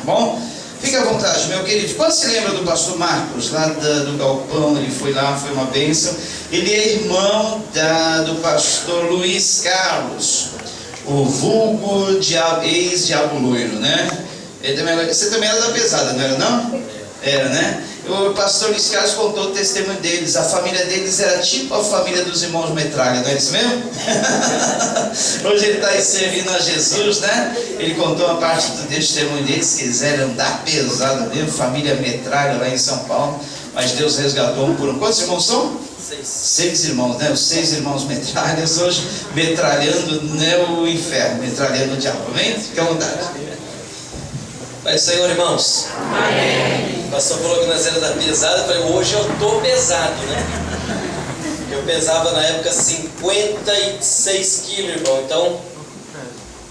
bom? Fique à vontade, meu querido. Quando se lembra do pastor Marcos, lá do Galpão, ele foi lá, foi uma bênção. Ele é irmão do pastor Luiz Carlos, o vulgo ex-diabo loiro, né? Você também era da pesada, não era não? Era, né? O pastor Luiz Carlos contou o testemunho deles. A família deles era tipo a família dos irmãos Metralha, não é isso mesmo? Hoje ele está aí servindo a Jesus, né? Ele contou uma parte do testemunho deles, que eles eram da pesada mesmo, família Metralha lá em São Paulo. Mas Deus resgatou um por um. Quantos irmãos são? 6 irmãos, né? Os 6 irmãos metralhas hoje metralhando, né, o inferno, metralhando o diabo. Amém? Fique à vontade. Pai do Senhor, irmãos. Amém. O pastor falou que nós éramos da pesada. Eu falei, hoje eu estou pesado, né? Eu pesava na época 56 quilos, irmão. Então,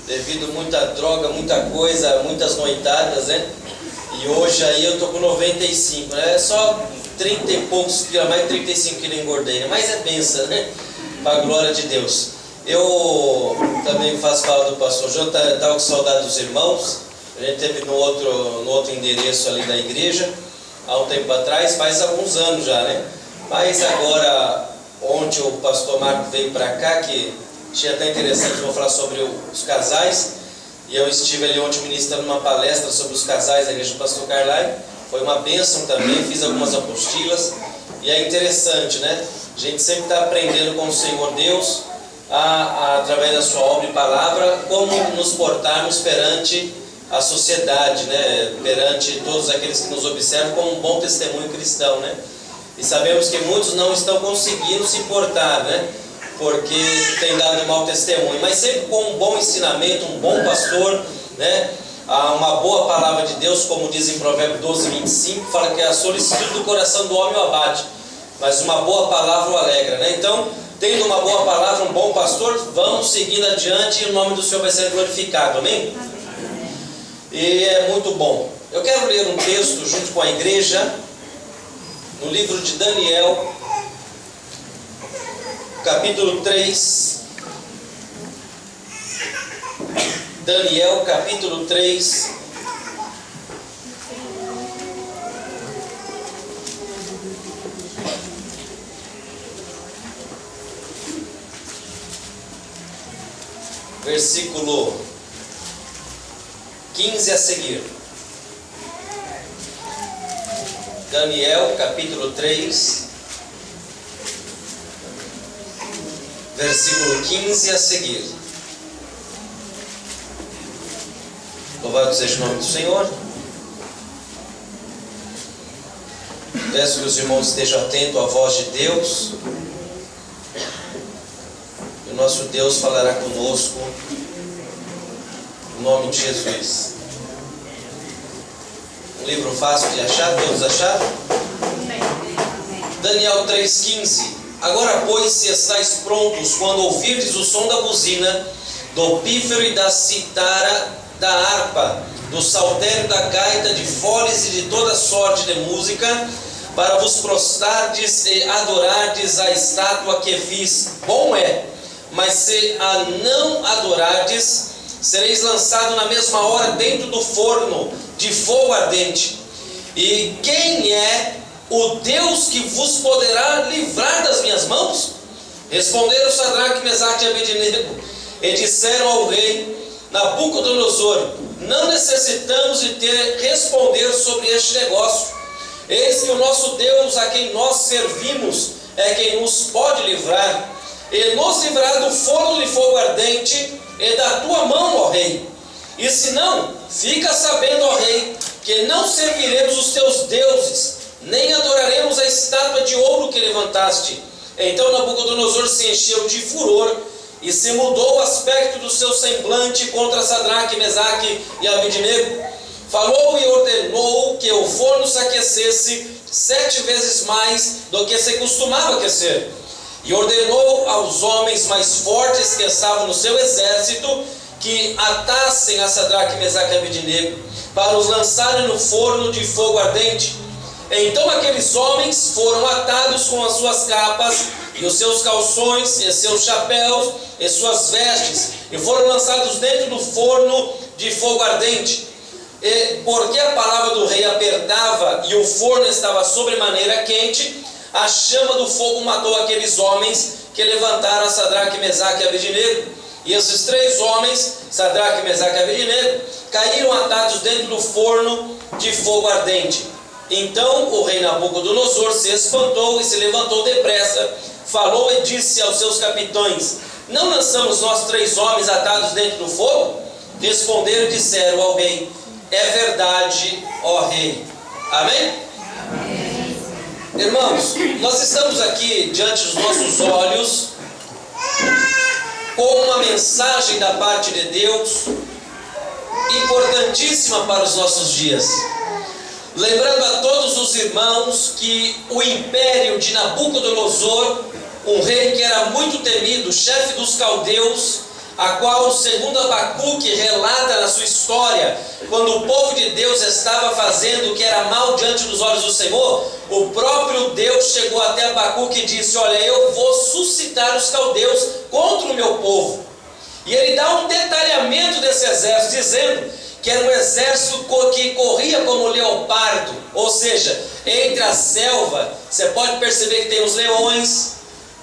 devido a muita droga, muita coisa, muitas noitadas, né? E hoje aí eu estou com 95, né? É só 30 e poucos quilos, mais de 35 quilos engordei, né? Mas é benção, né? Para a glória de Deus. Eu também faço fala do pastor João, estava com saudade dos irmãos. A gente teve no outro endereço ali da igreja, há um tempo atrás, faz alguns anos já, né? Mas agora, ontem o pastor Marco veio para cá, que achei até interessante, vou falar sobre os casais. E eu estive ali ontem ministrando uma palestra sobre os casais da igreja do pastor Carlai. Foi uma bênção também, fiz algumas apostilas. E é interessante, né? A gente sempre está aprendendo com o Senhor Deus, através da sua obra e palavra, como nos portarmos perante a sociedade, né? Perante todos aqueles que nos observam como um bom testemunho cristão, né? E sabemos que muitos não estão conseguindo se portar, né? Porque tem dado mau testemunho, mas sempre com um bom ensinamento, um bom pastor, né? Uma boa palavra de Deus, como diz em Provérbios 12:25, fala que a solicitude do coração do homem o abate, mas uma boa palavra o alegra, né? Então, tendo uma boa palavra, um bom pastor, vamos seguindo adiante e o nome do Senhor vai ser glorificado, amém? E é muito bom. Eu quero ler um texto junto com a igreja, no livro de Daniel, capítulo 3. Daniel, capítulo 3. Versículo 15 a seguir. Daniel, capítulo 3, versículo 15 a seguir. Louvado seja o nome do Senhor. Peço que os irmãos estejam atentos à voz de Deus. E o nosso Deus falará conosco, em nome de Jesus. Um livro fácil de achar, todos acharam? Daniel 3,15. Agora, pois, se estáis prontos, quando ouvirdes o som da buzina, do pífaro e da citara, da harpa, do saltério, da gaita, de foles e de toda sorte de música, para vos prostardes e adorardes a estátua que fiz. Bom é, mas se a não adorardes, sereis lançado na mesma hora dentro do forno de fogo ardente. E quem é o Deus que vos poderá livrar das minhas mãos? Responderam Sadraque, Mesaque e Abednego, e disseram ao rei Nabucodonosor: não necessitamos de responder sobre este negócio. Eis que o nosso Deus, a quem nós servimos, é quem nos pode livrar, e nos livrar do forno de fogo ardente e da tua mão, ó rei. E se não, fica sabendo, ó rei, que não serviremos os teus deuses, nem adoraremos a estátua de ouro que levantaste. Então Nabucodonosor se encheu de furor e se mudou o aspecto do seu semblante contra Sadraque, Mesaque e Abednego. Falou e ordenou que o forno se aquecesse 7 vezes mais do que se costumava aquecer. E ordenou aos homens mais fortes que estavam no seu exército que atassem a Sadraque, Mesaque e Abednego para os lançarem no forno de fogo ardente. Então aqueles homens foram atados com as suas capas e os seus calções e seus chapéus e suas vestes, e foram lançados dentro do forno de fogo ardente. porque a palavra do rei apertava e o forno estava sobremaneira quente, a chama do fogo matou aqueles homens que levantaram a Sadraque, Mesaque e Abednego. E esses 3 homens, Sadraque, Mesaque e Abednego, caíram atados dentro do forno de fogo ardente. Então o rei Nabucodonosor se espantou e se levantou depressa, falou e disse aos seus capitães: não lançamos nós 3 homens atados dentro do fogo? Responderam e disseram ao rei: é verdade, ó rei. Amém? Amém. Irmãos, nós estamos aqui diante dos nossos olhos com uma mensagem da parte de Deus importantíssima para os nossos dias. Lembrando a todos os irmãos que o império de Nabucodonosor, um rei que era muito temido, chefe dos caldeus, a qual, segundo Abacuque relata na sua história, quando o povo de Deus estava fazendo o que era mal diante dos olhos do Senhor, o próprio Deus chegou até Abacuque e disse: olha, eu vou suscitar os caldeus contra o meu povo. E ele dá um detalhamento desse exército, dizendo que era um exército que corria como leopardo, ou seja, entre a selva, você pode perceber que tem os leões,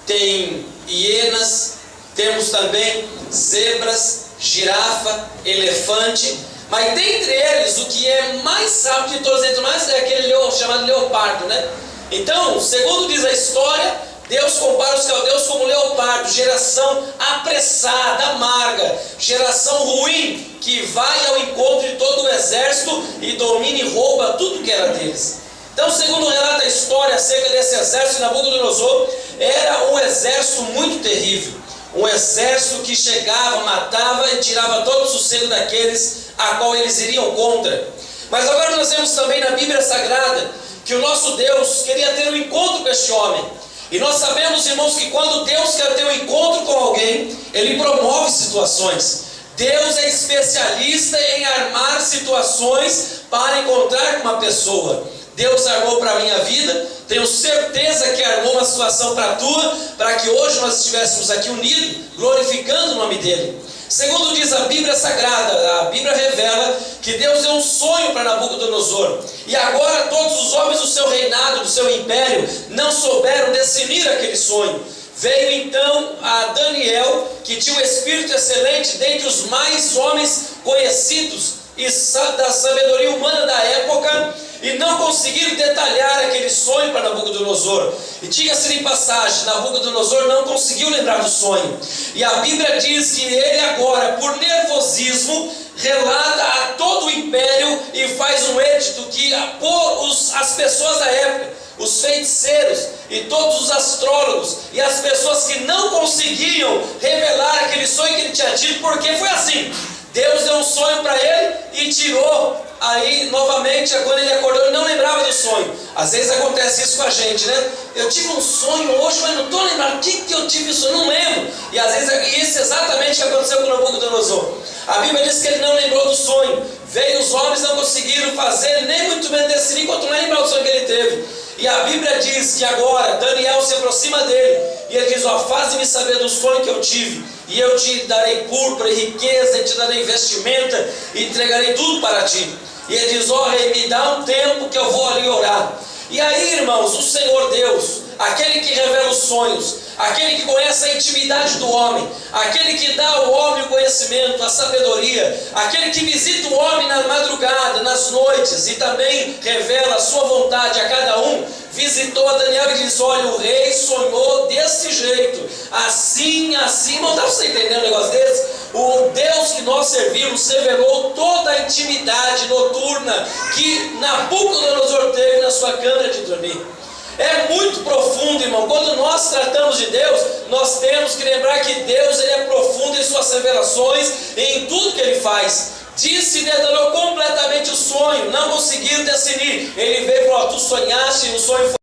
tem hienas, temos também zebras, girafa, elefante, mas dentre eles o que é mais rápido de todos eles mais é aquele chamado leopardo, né? Então, segundo diz a história, Deus compara os caldeus como leopardo, geração apressada, amarga, geração ruim, que vai ao encontro de todo o exército e domina e rouba tudo que era deles. Então, segundo relata a história acerca desse exército de Nabucodonosor, era um exército muito terrível, um exército que chegava, matava e tirava todo o sossego daqueles a qual eles iriam contra. Mas agora nós vemos também na Bíblia Sagrada que o nosso Deus queria ter um encontro com este homem. E nós sabemos, irmãos, que quando Deus quer ter um encontro com alguém, Ele promove situações. Deus é especialista em armar situações para encontrar uma pessoa. Deus armou para a minha vida, tenho certeza que armou uma situação para a tua, para que hoje nós estivéssemos aqui unidos, glorificando o nome dEle. Segundo diz a Bíblia Sagrada, a Bíblia revela que Deus deu um sonho para Nabucodonosor. E agora todos os homens do seu reinado, do seu império, não souberam definir aquele sonho. Veio então a Daniel, que tinha um espírito excelente, dentre os mais homens conhecidos e da sabedoria humana da época, e não conseguiram detalhar aquele sonho para Nabucodonosor. E diga-se de passagem, Nabucodonosor não conseguiu lembrar do sonho. E a Bíblia diz que ele agora, por nervosismo, relata a todo o império e faz um edito que as pessoas da época, os feiticeiros e todos os astrólogos e as pessoas que não conseguiam revelar aquele sonho que ele tinha tido, porque foi assim: Deus deu um sonho para ele e tirou. Aí, novamente, quando ele acordou, ele não lembrava do sonho. Às vezes acontece isso com a gente, né? Eu tive um sonho hoje, mas não estou lembrando. O que eu tive isso? Eu não lembro. E às vezes isso é exatamente o que aconteceu com Nabucodonosor. A Bíblia diz que ele não lembrou do sonho. Veio os homens, não conseguiram fazer, nem muito menos decidir, quanto mais lembrar do sonho que ele teve. E a Bíblia diz que agora Daniel se aproxima dele e ele diz: ó, faze-me saber do sonho que eu tive, e eu te darei púrpura e riqueza, e te darei vestimenta, e entregarei tudo para ti. E ele diz: ó rei, me dá um tempo que eu vou ali orar. E aí, irmãos, o Senhor Deus, aquele que revela os sonhos, aquele que conhece a intimidade do homem, aquele que dá ao homem o conhecimento, a sabedoria, aquele que visita o homem na madrugada, nas noites, e também revela a sua vontade a cada um, visitou a Daniel e disse: olha, o rei sonhou desse jeito, assim, não dá para você entender um negócio desse? O Deus que nós servimos revelou toda a intimidade noturna que Nabucodonosor teve na sua câmara de dormir. É muito profundo, irmão. Quando nós tratamos de Deus, nós temos que lembrar que Deus ele é profundo em suas revelações e em tudo que Ele faz. Disse e detalhou completamente o sonho, não conseguiram definir. Ele veio e falou: tu sonhaste, o sonho foi